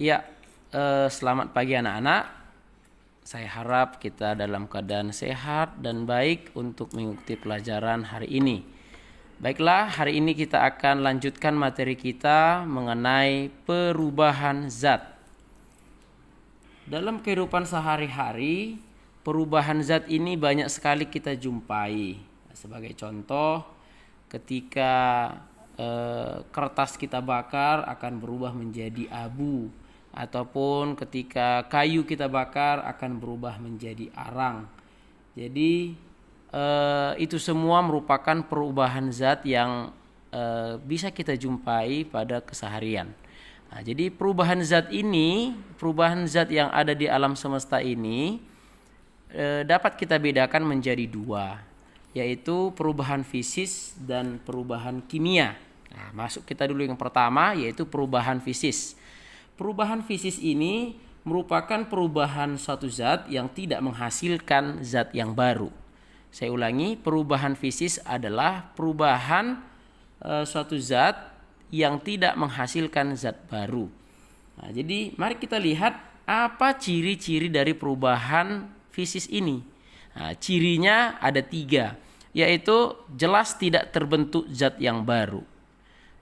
Ya, selamat pagi anak-anak. Saya harap kita dalam keadaan sehat dan baik untuk mengikuti pelajaran hari ini. Baiklah, hari ini kita akan lanjutkan materi kita mengenai perubahan zat. Dalam kehidupan sehari-hari, perubahan zat ini banyak sekali kita jumpai. Sebagai contoh, ketika kertas kita bakar akan berubah menjadi abu, ataupun ketika kayu kita bakar akan berubah menjadi arang. Jadi itu semua merupakan perubahan zat yang bisa kita jumpai pada keseharian. Nah, jadi perubahan zat yang ada di alam semesta ini dapat kita bedakan menjadi dua, yaitu perubahan fisis dan perubahan kimia. Nah, masuk kita dulu yang pertama, yaitu perubahan fisis. Perubahan fisis ini merupakan perubahan suatu zat yang tidak menghasilkan zat yang baru. Saya ulangi, perubahan fisis adalah perubahan suatu zat yang tidak menghasilkan zat baru. Nah, jadi mari kita lihat apa ciri-ciri dari perubahan fisis ini. Nah, cirinya ada 3, yaitu jelas tidak terbentuk zat yang baru.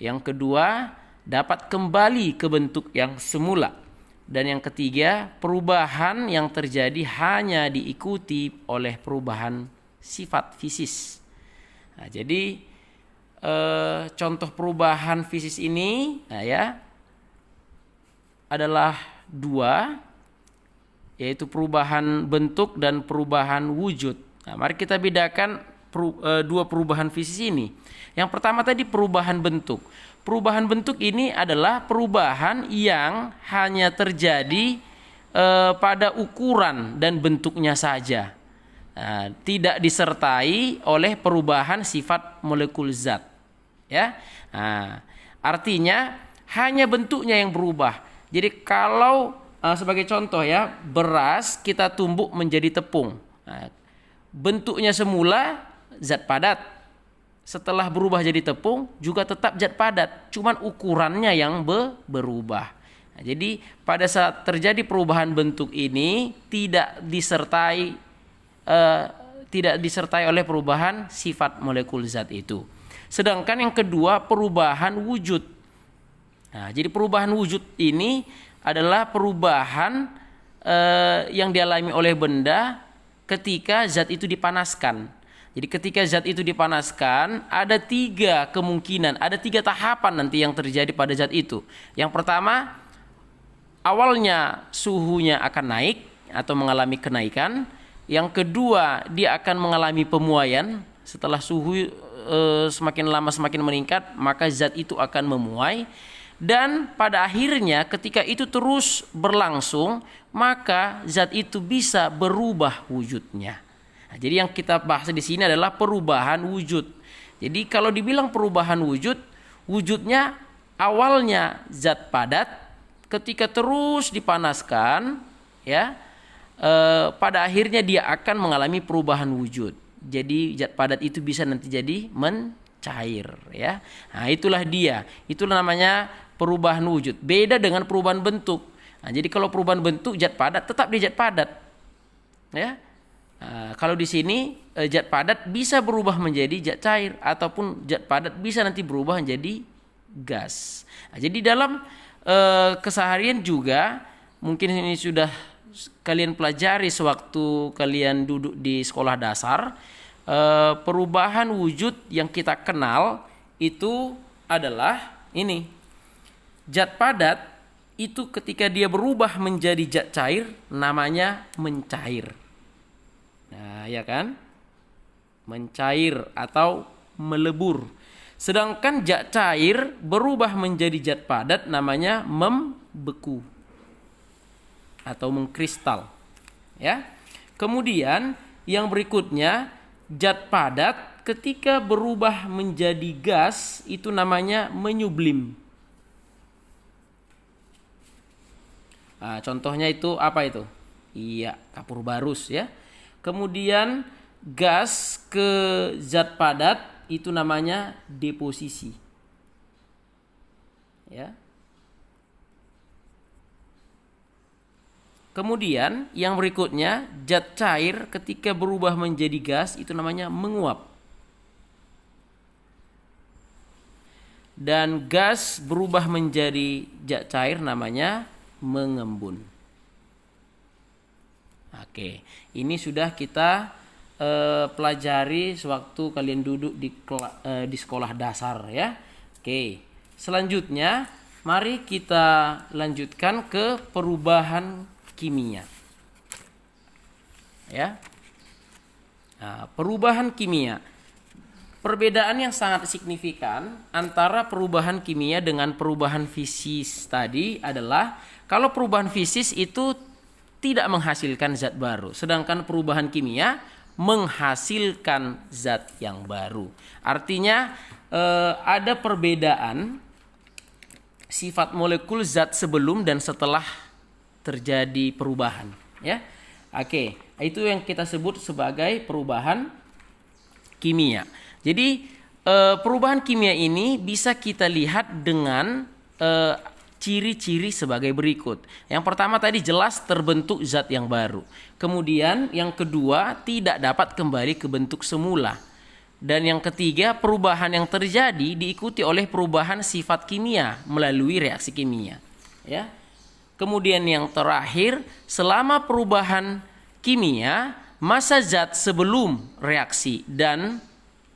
Yang kedua, dapat kembali ke bentuk yang semula. Dan yang ketiga, perubahan yang terjadi hanya diikuti oleh perubahan sifat fisis. Nah, jadi contoh perubahan fisis ini adalah 2, yaitu perubahan bentuk dan perubahan wujud. Nah, mari kita bedakan dua perubahan fisis ini. Yang pertama tadi perubahan bentuk. Perubahan bentuk ini adalah perubahan yang hanya terjadi pada ukuran dan bentuknya saja. Nah, tidak disertai oleh perubahan sifat molekul zat. Ya, nah, artinya hanya bentuknya yang berubah. Jadi kalau sebagai contoh ya, beras kita tumbuk menjadi tepung. Nah, bentuknya semula zat padat. Setelah berubah jadi tepung juga tetap zat padat, cuman ukurannya yang berubah. Nah, jadi pada saat terjadi perubahan bentuk ini tidak disertai oleh perubahan sifat molekul zat itu. Sedangkan yang kedua, perubahan wujud. Nah, jadi perubahan wujud ini adalah perubahan yang dialami oleh benda ketika zat itu dipanaskan. Jadi ketika zat itu dipanaskan, ada 3 kemungkinan, ada 3 tahapan nanti yang terjadi pada zat itu. Yang pertama, awalnya suhunya akan naik atau mengalami kenaikan. Yang kedua, dia akan mengalami pemuaian. Setelah suhu semakin lama semakin meningkat, maka zat itu akan memuai. Dan pada akhirnya ketika itu terus berlangsung, maka zat itu bisa berubah wujudnya. Nah, jadi yang kita bahas di sini adalah perubahan wujud. Jadi kalau dibilang perubahan wujud, wujudnya awalnya zat padat, ketika terus dipanaskan, pada akhirnya dia akan mengalami perubahan wujud. Jadi zat padat itu bisa nanti jadi mencair, ya. Nah, itulah dia. Itulah namanya perubahan wujud. Beda dengan perubahan bentuk. Nah, jadi kalau perubahan bentuk zat padat tetap di zat padat, ya. Nah, kalau di sini zat padat bisa berubah menjadi zat cair, ataupun zat padat bisa nanti berubah menjadi gas. Nah, jadi dalam keseharian juga mungkin ini sudah kalian pelajari sewaktu kalian duduk di sekolah dasar. Perubahan wujud yang kita kenal itu adalah ini. Zat padat itu ketika dia berubah menjadi zat cair namanya mencair. Nah, ya kan? Mencair atau melebur. Sedangkan zat cair berubah menjadi zat padat namanya membeku atau mengkristal. Ya. Kemudian yang berikutnya, zat padat ketika berubah menjadi gas itu namanya menyublim. Nah, contohnya itu apa itu? Iya, kapur barus ya. Kemudian gas ke zat padat itu namanya deposisi. Ya. Kemudian yang berikutnya, zat cair ketika berubah menjadi gas itu namanya menguap. Dan gas berubah menjadi zat cair namanya mengembun. Oke, ini sudah kita pelajari sewaktu kalian duduk di sekolah dasar ya. Oke, selanjutnya mari kita lanjutkan ke perubahan kimia. Ya. Nah, perubahan kimia. Perbedaan yang sangat signifikan antara perubahan kimia dengan perubahan fisis tadi adalah kalau perubahan fisis itu tidak menghasilkan zat baru, sedangkan perubahan kimia menghasilkan zat yang baru. Artinya ada perbedaan sifat molekul zat sebelum dan setelah terjadi perubahan, ya. Oke, itu yang kita sebut sebagai perubahan kimia. Jadi perubahan kimia ini bisa kita lihat dengan ciri-ciri sebagai berikut. Yang pertama tadi jelas terbentuk zat yang baru. Kemudian yang kedua tidak dapat kembali ke bentuk semula. Dan yang ketiga perubahan yang terjadi diikuti oleh perubahan sifat kimia melalui reaksi kimia. Ya. Kemudian yang terakhir selama perubahan kimia massa zat sebelum reaksi dan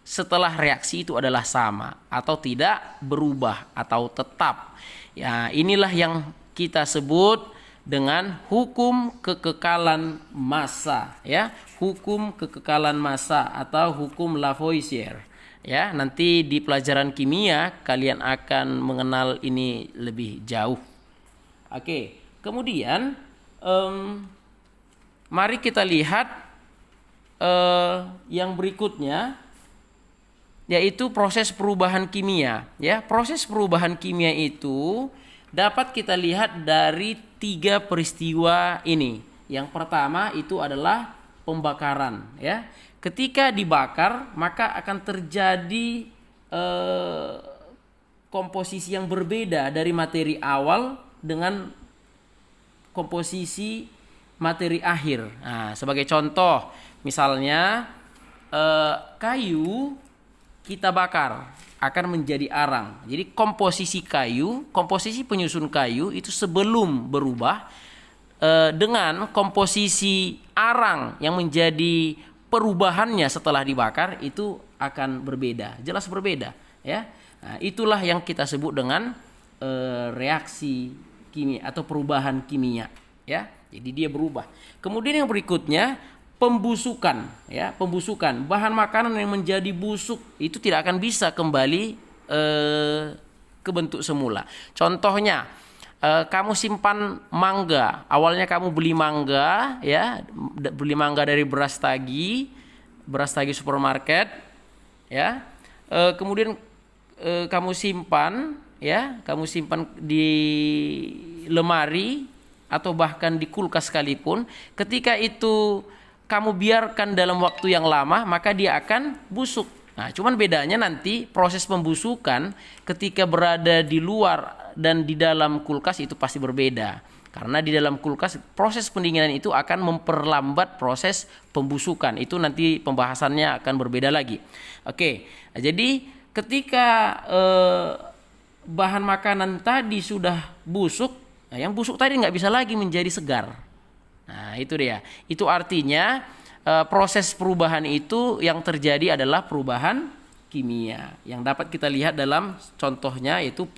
setelah reaksi itu adalah sama atau tidak berubah atau tetap. Ya, inilah yang kita sebut dengan hukum kekekalan massa, ya. Hukum kekekalan massa atau hukum Lavoisier. Ya, nanti di pelajaran kimia kalian akan mengenal ini lebih jauh. Oke, kemudian mari kita lihat yang berikutnya, yaitu proses perubahan kimia. Ya, proses perubahan kimia itu dapat kita lihat dari 3 peristiwa ini. Yang pertama itu adalah pembakaran. Ya, ketika dibakar maka akan terjadi komposisi yang berbeda dari materi awal dengan komposisi materi akhir. Nah, sebagai contoh, misalnya kayu kita bakar akan menjadi arang. Jadi komposisi kayu, komposisi penyusun kayu itu sebelum berubah dengan komposisi arang yang menjadi perubahannya setelah dibakar itu akan berbeda, jelas berbeda, ya. Nah, itulah yang kita sebut dengan reaksi kimia atau perubahan kimia, ya. Jadi dia berubah. Kemudian yang berikutnya pembusukan, ya, pembusukan. Bahan makanan yang menjadi busuk itu tidak akan bisa kembali ke bentuk semula. Contohnya, kamu simpan mangga. Awalnya kamu beli mangga, ya, beli mangga dari beras tagi supermarket, ya. Kemudian kamu simpan, ya, kamu simpan di lemari atau bahkan di kulkas sekalipun. Ketika itu kamu biarkan dalam waktu yang lama, maka dia akan busuk. Nah, cuman bedanya nanti proses pembusukan ketika berada di luar dan di dalam kulkas itu pasti berbeda. Karena di dalam kulkas proses pendinginan itu akan memperlambat proses pembusukan. Itu nanti pembahasannya akan berbeda lagi. Oke, nah, jadi ketika bahan makanan tadi sudah busuk, nah yang busuk tadi nggak bisa lagi menjadi segar. Nah, itu dia. Itu artinya proses perubahan itu yang terjadi adalah perubahan kimia. Yang dapat kita lihat dalam contohnya yaitu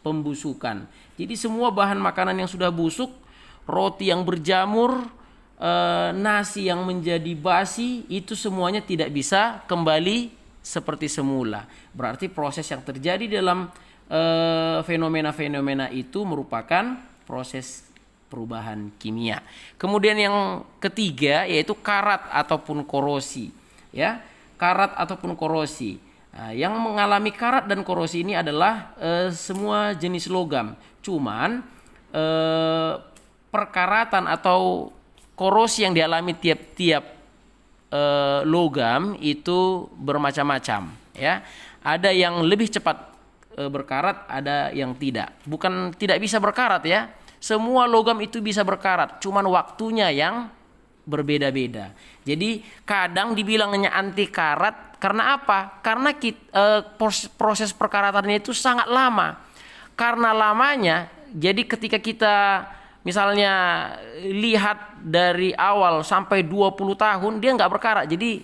pembusukan. Jadi semua bahan makanan yang sudah busuk, roti yang berjamur, nasi yang menjadi basi, itu semuanya tidak bisa kembali seperti semula. Berarti proses yang terjadi dalam fenomena-fenomena itu merupakan proses perubahan kimia. Kemudian yang ketiga yaitu karat ataupun korosi, ya. Karat ataupun korosi. Nah, yang mengalami karat dan korosi ini adalah semua jenis logam. Cuman perkaratan atau korosi yang dialami tiap-tiap logam itu bermacam-macam, ya. Ada yang lebih cepat berkarat, ada yang tidak. Bukan tidak bisa berkarat, ya. Semua logam itu bisa berkarat, cuman waktunya yang berbeda-beda. Jadi kadang dibilangnya anti karat karena apa? Karena proses perkaratannya itu sangat lama. Karena lamanya, jadi ketika kita misalnya lihat dari awal sampai 20 tahun dia nggak berkarat. Jadi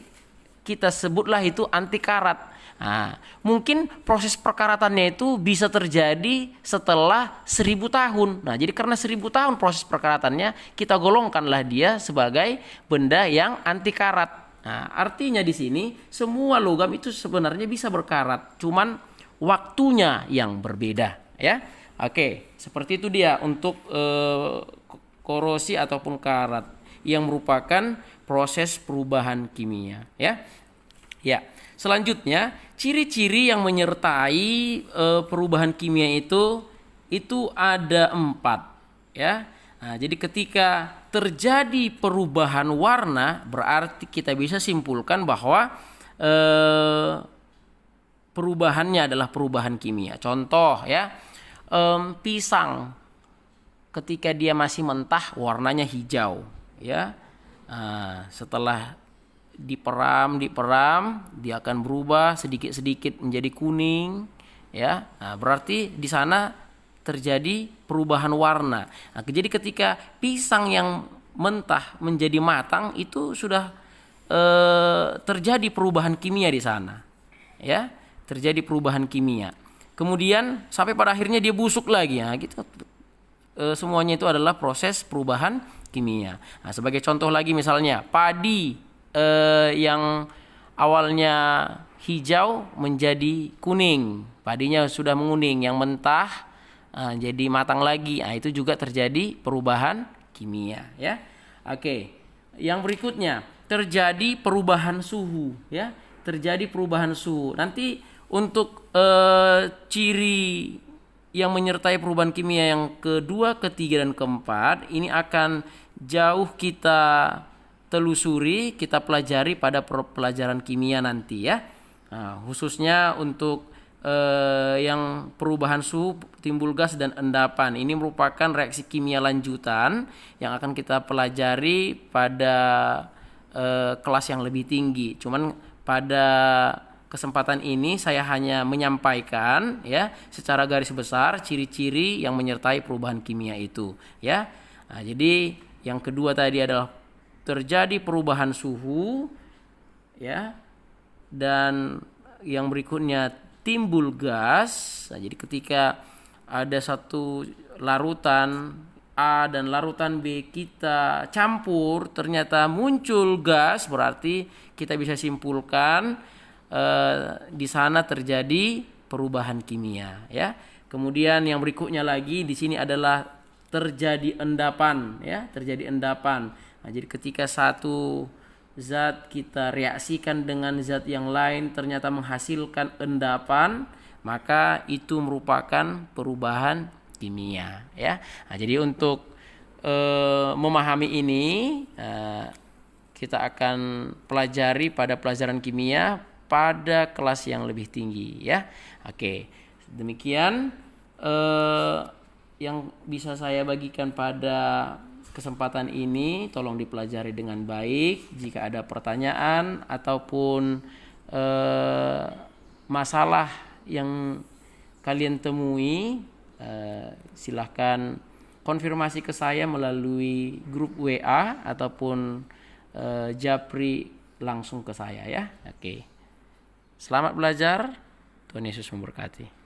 kita sebutlah itu anti karat. Nah, mungkin proses perkaratannya itu bisa terjadi setelah 1000 tahun. Nah, jadi karena 1000 tahun proses perkaratannya, kita golongkanlah dia sebagai benda yang anti karat. Nah, artinya di sini semua logam itu sebenarnya bisa berkarat, cuman waktunya yang berbeda, ya. Oke, seperti itu dia untuk korosi ataupun karat yang merupakan proses perubahan kimia, ya. Ya. Selanjutnya, ciri-ciri yang menyertai perubahan kimia itu ada 4, ya. Nah, jadi ketika terjadi perubahan warna, berarti kita bisa simpulkan bahwa perubahannya adalah perubahan kimia. Contoh, ya, pisang ketika dia masih mentah warnanya hijau, ya. Nah, setelah diperam dia akan berubah sedikit-sedikit menjadi kuning, ya. Nah, berarti di sana terjadi perubahan warna. Nah, jadi ketika pisang yang mentah menjadi matang itu sudah terjadi perubahan kimia di sana, ya, terjadi perubahan kimia. Kemudian sampai pada akhirnya dia busuk lagi, ya, gitu. Semuanya itu adalah proses perubahan kimia. Nah, sebagai contoh lagi misalnya padi yang awalnya hijau menjadi kuning, padinya sudah menguning, yang mentah jadi matang lagi. Nah, itu juga terjadi perubahan kimia, ya. Oke, yang berikutnya terjadi perubahan suhu, ya, terjadi perubahan suhu. Nanti untuk ciri yang menyertai perubahan kimia yang kedua, ketiga, dan keempat ini akan jauh kita telusuri, kita pelajari pada pelajaran kimia nanti, ya. Nah, khususnya untuk yang perubahan suhu, timbul gas, dan endapan. Ini merupakan reaksi kimia lanjutan yang akan kita pelajari pada kelas yang lebih tinggi. Cuman pada kesempatan ini saya hanya menyampaikan, ya, secara garis besar ciri-ciri yang menyertai perubahan kimia itu, ya. Nah, jadi yang kedua tadi adalah terjadi perubahan suhu, ya, dan yang berikutnya timbul gas. Nah, jadi ketika ada satu larutan A dan larutan B kita campur, ternyata muncul gas, berarti kita bisa simpulkan di sana terjadi perubahan kimia, ya. Kemudian yang berikutnya lagi di sini adalah terjadi endapan, ya, terjadi endapan. Nah, jadi ketika satu zat kita reaksikan dengan zat yang lain ternyata menghasilkan endapan, maka itu merupakan perubahan kimia, ya. Nah, jadi untuk memahami ini kita akan pelajari pada pelajaran kimia pada kelas yang lebih tinggi, ya. Oke, demikian yang bisa saya bagikan pada kesempatan ini. Tolong dipelajari dengan baik. Jika ada pertanyaan ataupun masalah yang kalian temui, silahkan konfirmasi ke saya melalui grup WA ataupun japri langsung ke saya, ya. Oke. Selamat belajar. Tuhan Yesus memberkati.